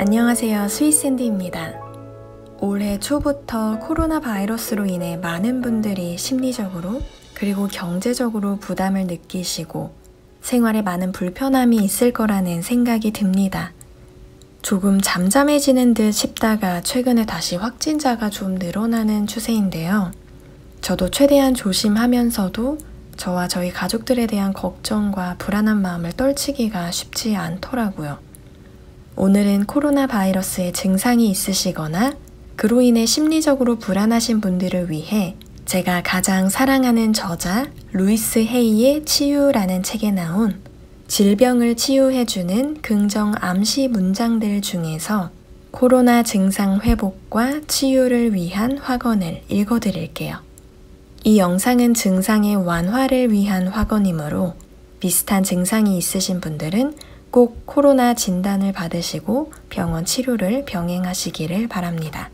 안녕하세요. 스윗샌디입니다. 올해 초부터 코로나 바이러스로 인해 많은 분들이 심리적으로 그리고 경제적으로 부담을 느끼시고 생활에 많은 불편함이 있을 거라는 생각이 듭니다. 조금 잠잠해지는 듯 싶다가 최근에 다시 확진자가 좀 늘어나는 추세인데요. 저도 최대한 조심하면서도 저와 저희 가족들에 대한 걱정과 불안한 마음을 떨치기가 쉽지 않더라고요. 오늘은 코로나 바이러스의 증상이 있으시거나 그로 인해 심리적으로 불안하신 분들을 위해 제가 가장 사랑하는 저자 루이스 헤이의 치유라는 책에 나온 질병을 치유해주는 긍정 암시 문장들 중에서 코로나 증상 회복과 치유를 위한 확언을 읽어드릴게요. 이 영상은 증상의 완화를 위한 확언이므로 비슷한 증상이 있으신 분들은 꼭 코로나 진단을 받으시고 병원 치료를 병행하시기를 바랍니다.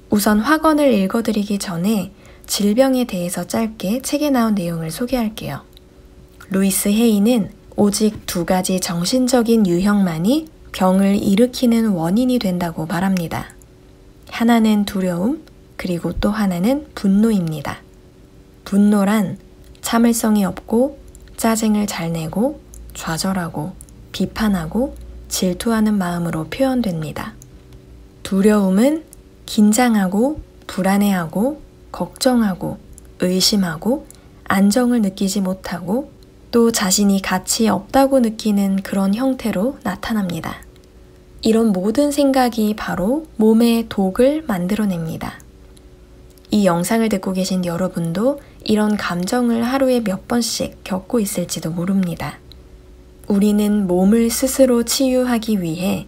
우선 확언을 읽어드리기 전에 질병에 대해서 짧게 책에 나온 내용을 소개할게요. 루이스 헤이는 오직 2가지 정신적인 유형만이 병을 일으키는 원인이 된다고 말합니다. 하나는 두려움, 그리고 또 하나는 분노입니다. 분노란 참을성이 없고 짜증을 잘 내고 좌절하고 비판하고 질투하는 마음으로 표현됩니다. 두려움은 긴장하고 불안해하고 걱정하고 의심하고 안정을 느끼지 못하고 또 자신이 가치 없다고 느끼는 그런 형태로 나타납니다. 이런 모든 생각이 바로 몸의 독을 만들어냅니다. 이 영상을 듣고 계신 여러분도 이런 감정을 하루에 몇 번씩 겪고 있을지도 모릅니다. 우리는 몸을 스스로 치유하기 위해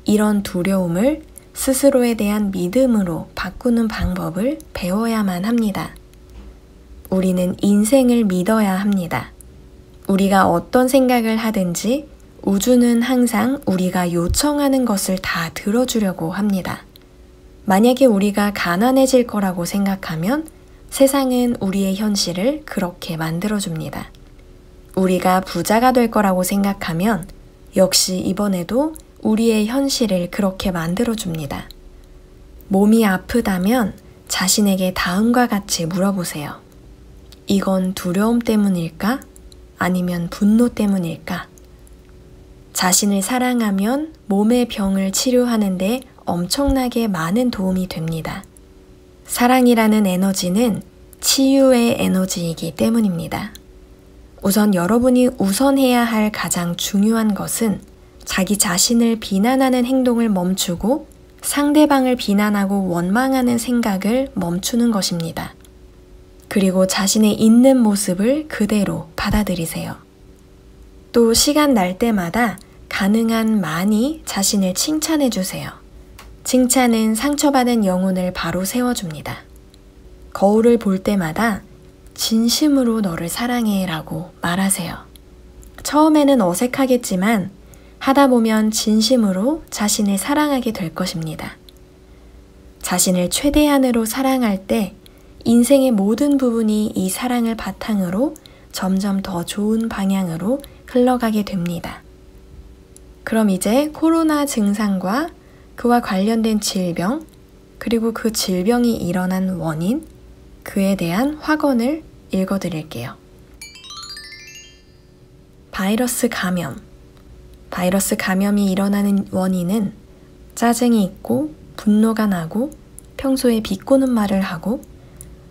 이런 두려움을 스스로에 대한 믿음으로 바꾸는 방법을 배워야만 합니다. 우리는 인생을 믿어야 합니다. 우리가 어떤 생각을 하든지 우주는 항상 우리가 요청하는 것을 다 들어주려고 합니다. 만약에 우리가 가난해질 거라고 생각하면 세상은 우리의 현실을 그렇게 만들어줍니다. 우리가 부자가 될 거라고 생각하면 역시 이번에도 우리의 현실을 그렇게 만들어줍니다. 몸이 아프다면 자신에게 다음과 같이 물어보세요. 이건 두려움 때문일까? 아니면 분노 때문일까? 자신을 사랑하면 몸의 병을 치료하는데 엄청나게 많은 도움이 됩니다. 사랑이라는 에너지는 치유의 에너지이기 때문입니다. 우선 여러분이 우선해야 할 가장 중요한 것은 자기 자신을 비난하는 행동을 멈추고 상대방을 비난하고 원망하는 생각을 멈추는 것입니다. 그리고 자신의 있는 모습을 그대로 받아들이세요. 또 시간 날 때마다 가능한 많이 자신을 칭찬해 주세요. 칭찬은 상처받은 영혼을 바로 세워줍니다. 거울을 볼 때마다 진심으로 너를 사랑해 라고 말하세요. 처음에는 어색하겠지만 하다 보면 진심으로 자신을 사랑하게 될 것입니다. 자신을 최대한으로 사랑할 때 인생의 모든 부분이 이 사랑을 바탕으로 점점 더 좋은 방향으로 흘러가게 됩니다. 그럼 이제 코로나 증상과 그와 관련된 질병, 그리고 그 질병이 일어난 원인, 그에 대한 확언을 읽어드릴게요. 바이러스 감염. 바이러스 감염이 일어나는 원인은 짜증이 있고 분노가 나고 평소에 비꼬는 말을 하고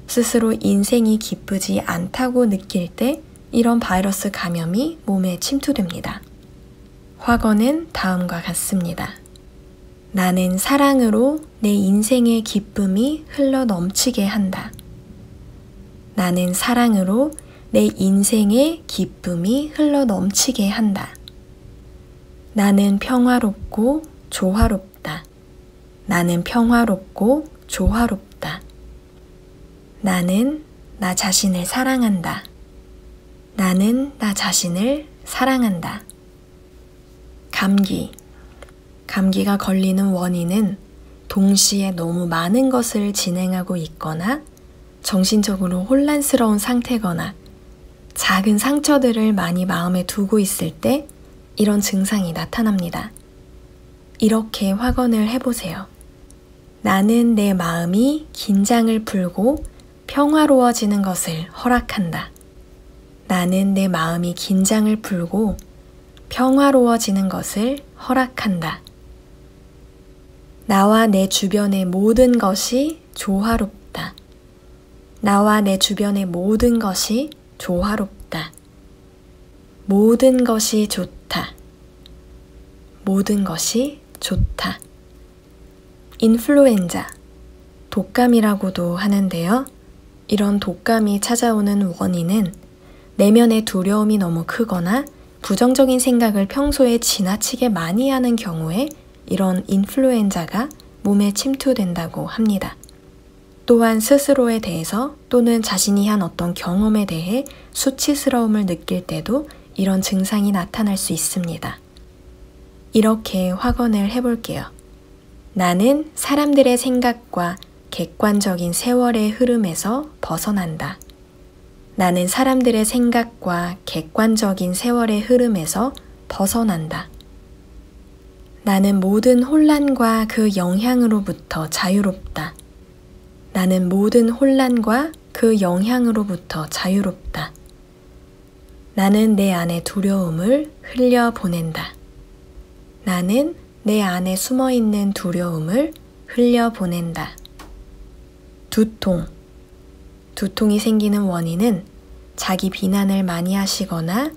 스스로 인생이 기쁘지 않다고 느낄 때 이런 바이러스 감염이 몸에 침투됩니다. 확언은 다음과 같습니다. 나는 사랑으로 내 인생의 기쁨이 흘러 넘치게 한다. 나는 사랑으로 내 인생의 기쁨이 흘러 넘치게 한다. 나는 평화롭고 조화롭다. 나는 평화롭고 조화롭다. 나는 나 자신을 사랑한다. 나는 나 자신을 사랑한다. 감기. 감기가 걸리는 원인은 동시에 너무 많은 것을 진행하고 있거나 정신적으로 혼란스러운 상태거나 작은 상처들을 많이 마음에 두고 있을 때 이런 증상이 나타납니다. 이렇게 확언을 해보세요. 나는 내 마음이 긴장을 풀고 평화로워지는 것을 허락한다. 나는 내 마음이 긴장을 풀고 평화로워지는 것을 허락한다. 나와 내 주변의 모든 것이 조화롭다. 나와 내 주변의 모든 것이 조화롭다. 모든 것이 좋다. 모든 것이 좋다. 인플루엔자, 독감이라고도 하는데요. 이런 독감이 찾아오는 원인은 내면의 두려움이 너무 크거나 부정적인 생각을 평소에 지나치게 많이 하는 경우에 이런 인플루엔자가 몸에 침투된다고 합니다. 또한 스스로에 대해서 또는 자신이 한 어떤 경험에 대해 수치스러움을 느낄 때도 이런 증상이 나타날 수 있습니다. 이렇게 확언을 해볼게요. 나는 사람들의 생각과 객관적인 세월의 흐름에서 벗어난다. 나는 사람들의 생각과 객관적인 세월의 흐름에서 벗어난다. 나는 모든 혼란과 그 영향으로부터 자유롭다. 나는 모든 혼란과 그 영향으로부터 자유롭다. 나는 내 안의 두려움을 흘려보낸다. 나는 내 안에 숨어있는 두려움을 흘려보낸다. 두통. 두통이 생기는 원인은 자기 비난을 많이 하시거나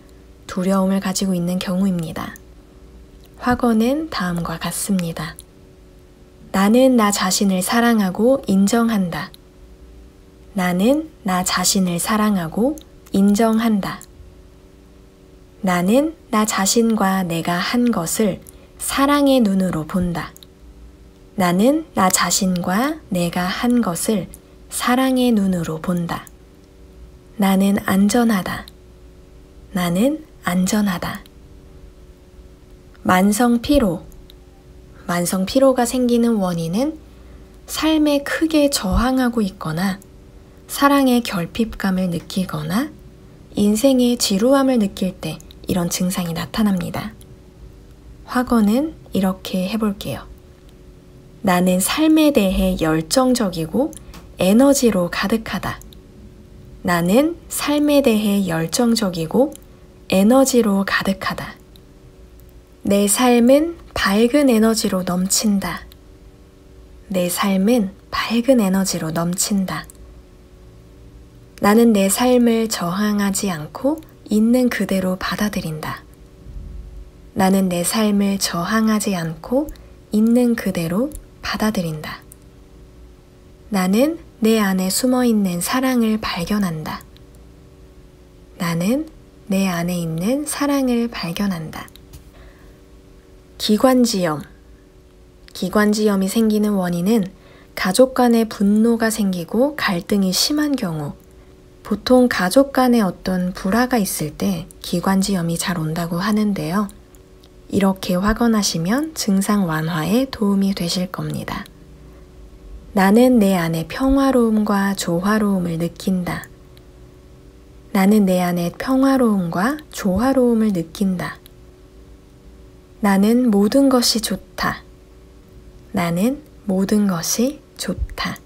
두려움을 가지고 있는 경우입니다. 확언은 다음과 같습니다. 나는 나 자신을 사랑하고 인정한다. 나는 나 자신을 사랑하고 인정한다. 나는 나 자신과 내가 한 것을 사랑의 눈으로 본다. 나는 나 자신과 내가 한 것을 사랑의 눈으로 본다. 나는 안전하다. 나는 안전하다. 만성 피로. 만성 피로가 생기는 원인은 삶에 크게 저항하고 있거나 사랑의 결핍감을 느끼거나 인생의 지루함을 느낄 때 이런 증상이 나타납니다. 확언은 이렇게 해볼게요. 나는 삶에 대해 열정적이고 에너지로 가득하다. 나는 삶에 대해 열정적이고 에너지로 가득하다. 내 삶은 밝은 에너지로 넘친다. 내 삶은 밝은 에너지로 넘친다. 나는 내 삶을 저항하지 않고 있는 그대로 받아들인다. 나는 내 삶을 저항하지 않고 있는 그대로 받아들인다. 나는 내 안에 숨어있는 사랑을 발견한다. 나는 내 안에 있는 사랑을 발견한다. 기관지염. 기관지염이 생기는 원인은 가족 간의 분노가 생기고 갈등이 심한 경우, 보통 가족 간에 어떤 불화가 있을 때 기관지염이 잘 온다고 하는데요. 이렇게 확언하시면 증상 완화에 도움이 되실 겁니다. 나는 내 안에 평화로움과 조화로움을 느낀다. 나는 내 안에 평화로움과 조화로움을 느낀다. 나는 모든 것이 좋다. 나는 모든 것이 좋다.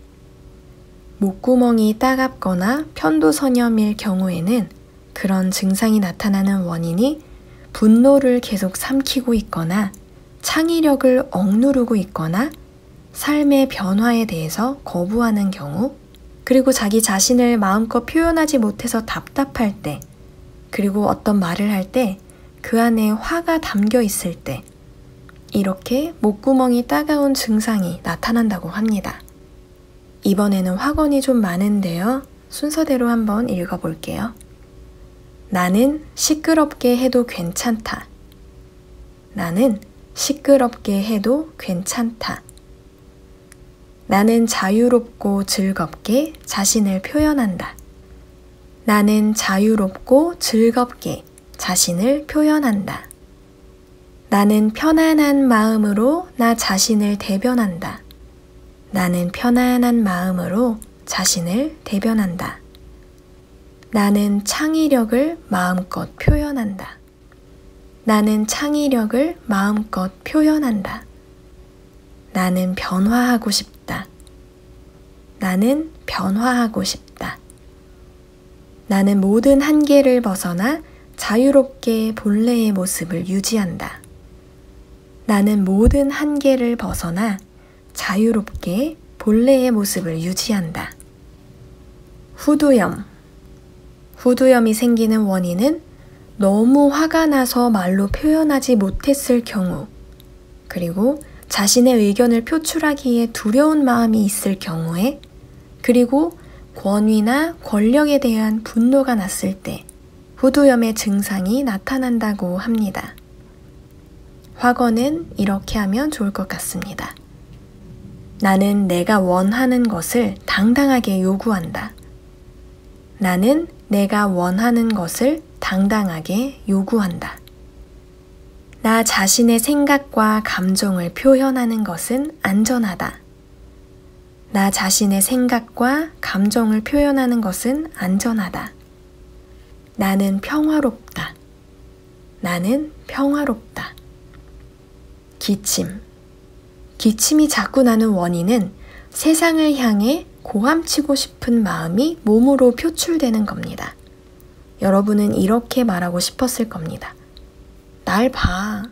목구멍이 따갑거나 편도선염일 경우에는 그런 증상이 나타나는 원인이 분노를 계속 삼키고 있거나 창의력을 억누르고 있거나 삶의 변화에 대해서 거부하는 경우, 그리고 자기 자신을 마음껏 표현하지 못해서 답답할 때, 그리고 어떤 말을 할 때 그 안에 화가 담겨 있을 때, 이렇게 목구멍이 따가운 증상이 나타난다고 합니다. 이번에는 확언이 좀 많은데요. 순서대로 한번 읽어볼게요. 나는 시끄럽게 해도 괜찮다. 나는 시끄럽게 해도 괜찮다. 나는 자유롭고 즐겁게 자신을 표현한다. 나는 자유롭고 즐겁게 자신을 표현한다. 나는 편안한 마음으로 나 자신을 대변한다. 나는 편안한 마음으로 자신을 대변한다. 나는 창의력을 마음껏 표현한다. 나는 창의력을 마음껏 표현한다. 나는 변화하고 싶다. 나는 변화하고 싶다. 나는 모든 한계를 벗어나 자유롭게 본래의 모습을 유지한다. 나는 모든 한계를 벗어나 자유롭게 본래의 모습을 유지한다. 후두염. 후두염이 생기는 원인은 너무 화가 나서 말로 표현하지 못했을 경우, 그리고 자신의 의견을 표출하기에 두려운 마음이 있을 경우에, 그리고 권위나 권력에 대한 분노가 났을 때 후두염의 증상이 나타난다고 합니다. 확언은 이렇게 하면 좋을 것 같습니다. 나는 내가 원하는 것을 당당하게 요구한다. 나는 내가 원하는 것을 당당하게 요구한다. 나 자신의 생각과 감정을 표현하는 것은 안전하다. 나 자신의 생각과 감정을 표현하는 것은 안전하다. 나는 평화롭다. 나는 평화롭다. 기침. 기침이 자꾸 나는 원인은 세상을 향해 고함치고 싶은 마음이 몸으로 표출되는 겁니다. 여러분은 이렇게 말하고 싶었을 겁니다. 날 봐.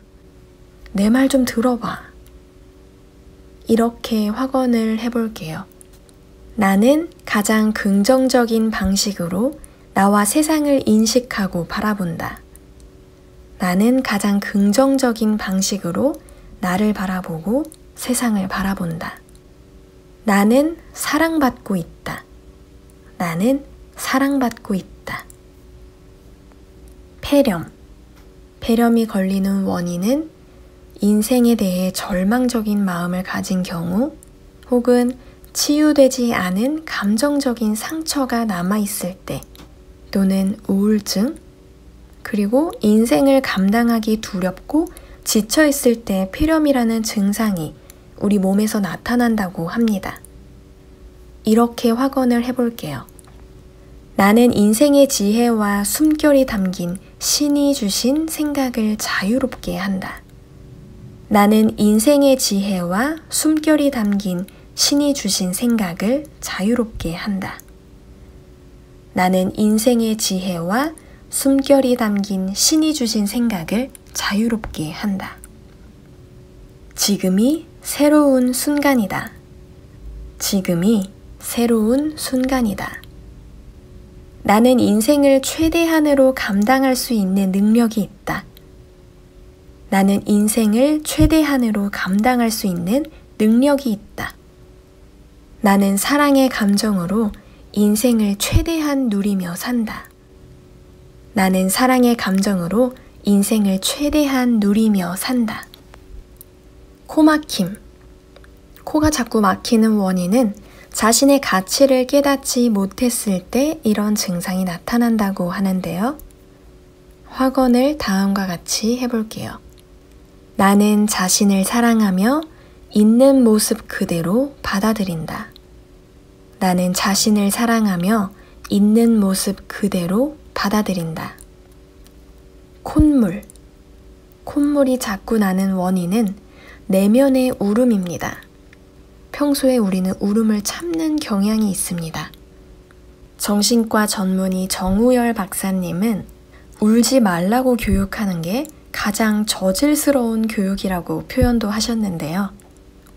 내 말 좀 들어봐. 이렇게 확언을 해볼게요. 나는 가장 긍정적인 방식으로 나와 세상을 인식하고 바라본다. 나는 가장 긍정적인 방식으로 나를 바라보고 세상을 바라본다. 나는 사랑받고 있다. 나는 사랑받고 있다. 폐렴. 폐렴이 걸리는 원인은 인생에 대해 절망적인 마음을 가진 경우, 혹은 치유되지 않은 감정적인 상처가 남아있을 때, 또는 우울증, 그리고 인생을 감당하기 두렵고 지쳐있을 때 폐렴이라는 증상이 우리 몸에서 나타난다고 합니다. 이렇게 확언을 해볼게요. 나는 인생의 지혜와 숨결이 담긴 신이 주신 생각을 자유롭게 한다. 나는 인생의 지혜와 숨결이 담긴 신이 주신 생각을 자유롭게 한다. 나는 인생의 지혜와 숨결이 담긴 신이 주신 생각을 자유롭게 한다. 지금이 새로운 순간이다. 지금이 새로운 순간이다. 나는 인생을 최대한으로 감당할 수 있는 능력이 있다. 나는 인생을 최대한으로 감당할 수 있는 능력이 있다. 나는 사랑의 감정으로 인생을 최대한 누리며 산다. 나는 사랑의 감정으로 인생을 최대한 누리며 산다. 코막힘. 코가 자꾸 막히는 원인은 자신의 가치를 깨닫지 못했을 때 이런 증상이 나타난다고 하는데요. 확언을 다음과 같이 해볼게요. 나는 자신을 사랑하며 있는 모습 그대로 받아들인다. 나는 자신을 사랑하며 있는 모습 그대로 받아들인다. 콧물. 콧물이 자꾸 나는 원인은 내면의 울음입니다. 평소에 우리는 울음을 참는 경향이 있습니다. 정신과 전문의 정우열 박사님은 울지 말라고 교육하는 게 가장 저질스러운 교육이라고 표현도 하셨는데요.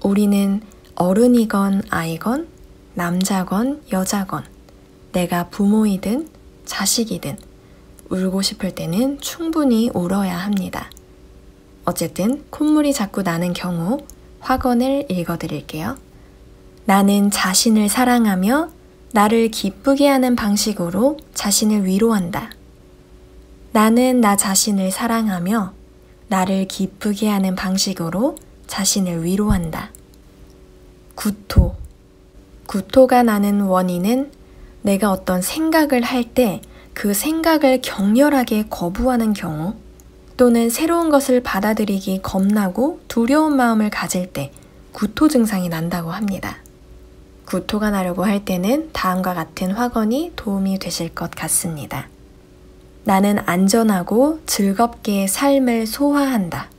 우리는 어른이건 아이건 남자건 여자건 내가 부모이든 자식이든 울고 싶을 때는 충분히 울어야 합니다. 어쨌든 콧물이 자꾸 나는 경우 확언을 읽어드릴게요. 나는 자신을 사랑하며 나를 기쁘게 하는 방식으로 자신을 위로한다. 나는 나 자신을 사랑하며 나를 기쁘게 하는 방식으로 자신을 위로한다. 구토. 구토가 나는 원인은 내가 어떤 생각을 할 때 그 생각을 격렬하게 거부하는 경우, 또는 새로운 것을 받아들이기 겁나고 두려운 마음을 가질 때 구토 증상이 난다고 합니다. 구토가 나려고 할 때는 다음과 같은 확언이 도움이 되실 것 같습니다. 나는 안전하고 즐겁게 삶을 소화한다.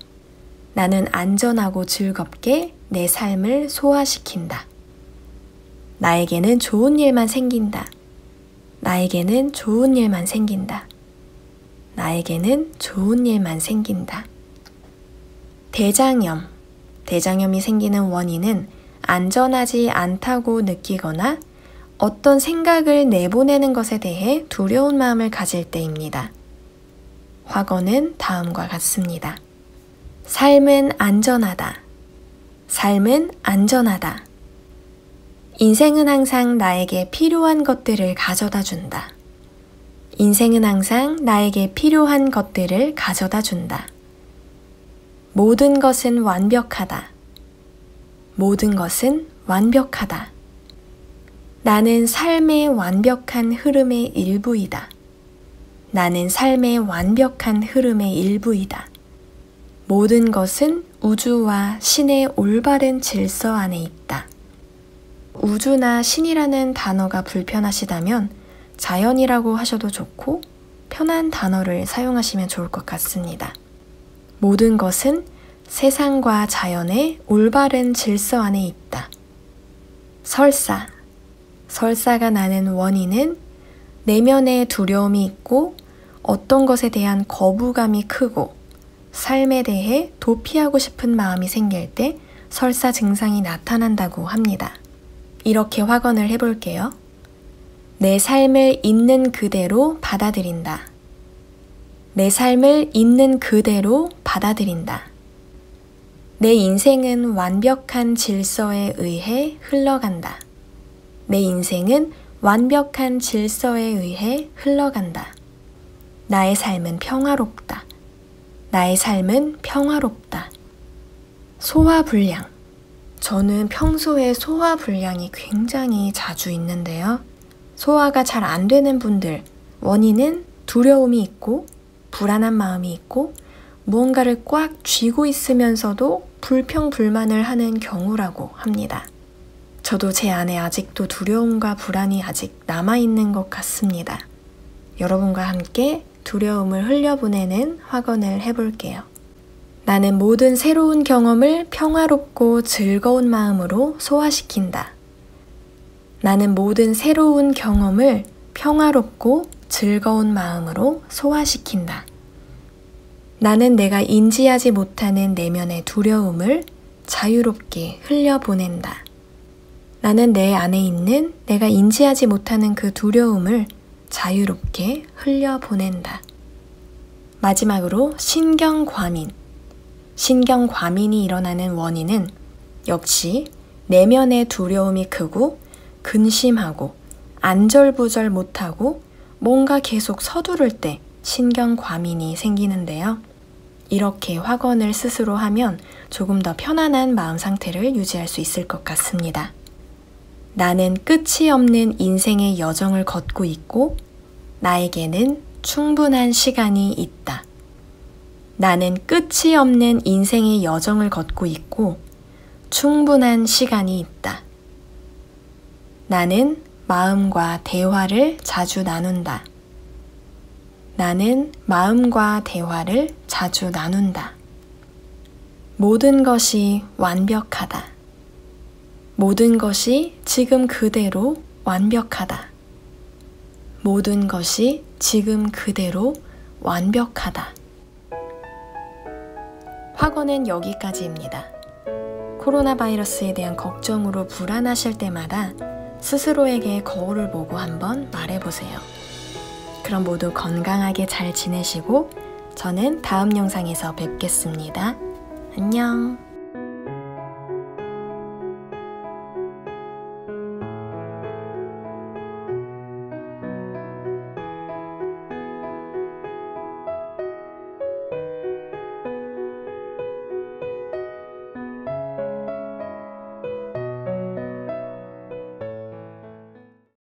나는 안전하고 즐겁게 내 삶을 소화시킨다. 나에게는 좋은 일만 생긴다. 나에게는 좋은 일만 생긴다. 나에게는 좋은 일만 생긴다. 대장염. 대장염이 생기는 원인은 안전하지 않다고 느끼거나 어떤 생각을 내보내는 것에 대해 두려운 마음을 가질 때입니다. 확언은 다음과 같습니다. 삶은 안전하다. 삶은 안전하다. 인생은 항상 나에게 필요한 것들을 가져다 준다. 인생은 항상 나에게 필요한 것들을 가져다 준다. 모든 것은 완벽하다. 모든 것은 완벽하다. 나는 삶의 완벽한 흐름의 일부이다. 나는 삶의 완벽한 흐름의 일부이다. 모든 것은 우주와 신의 올바른 질서 안에 있다. 우주나 신이라는 단어가 불편하시다면 자연이라고 하셔도 좋고 편한 단어를 사용하시면 좋을 것 같습니다. 모든 것은 세상과 자연의 올바른 질서 안에 있다. 설사. 설사가 나는 원인은 내면에 두려움이 있고 어떤 것에 대한 거부감이 크고 삶에 대해 도피하고 싶은 마음이 생길 때 설사 증상이 나타난다고 합니다. 이렇게 확언을 해볼게요. 내 삶을 있는 그대로 받아들인다. 내 삶을 있는 그대로 받아들인다. 내 인생은 완벽한 질서에 의해 흘러간다. 내 인생은 완벽한 질서에 의해 흘러간다. 나의 삶은 평화롭다. 나의 삶은 평화롭다. 소화불량. 저는 평소에 소화불량이 굉장히 자주 있는데요. 소화가 잘 안 되는 분들, 원인은 두려움이 있고 불안한 마음이 있고 무언가를 꽉 쥐고 있으면서도 불평불만을 하는 경우라고 합니다. 저도 제 안에 아직도 두려움과 불안이 아직 남아있는 것 같습니다. 여러분과 함께 두려움을 흘려보내는 확언을 해볼게요. 나는 모든 새로운 경험을 평화롭고 즐거운 마음으로 소화시킨다. 나는 모든 새로운 경험을 평화롭고 즐거운 마음으로 소화시킨다. 나는 내가 인지하지 못하는 내면의 두려움을 자유롭게 흘려보낸다. 나는 내 안에 있는 내가 인지하지 못하는 그 두려움을 자유롭게 흘려보낸다. 마지막으로 신경과민. 신경과민이 일어나는 원인은 역시 내면의 두려움이 크고 근심하고 안절부절 못하고 뭔가 계속 서두를 때 신경과민이 생기는데요. 이렇게 확언을 스스로 하면 조금 더 편안한 마음 상태를 유지할 수 있을 것 같습니다. 나는 끝이 없는 인생의 여정을 걷고 있고 나에게는 충분한 시간이 있다. 나는 끝이 없는 인생의 여정을 걷고 있고 충분한 시간이 있다. 나는 마음과 대화를 자주 나눈다. 나는 마음과 대화를 자주 나눈다. 모든 것이 완벽하다. 모든 것이 지금 그대로 완벽하다. 모든 것이 지금 그대로 완벽하다. 확언은 여기까지입니다. 코로나 바이러스에 대한 걱정으로 불안하실 때마다 스스로에게 거울을 보고 한번 말해보세요. 그럼 모두 건강하게 잘 지내시고 저는 다음 영상에서 뵙겠습니다. 안녕.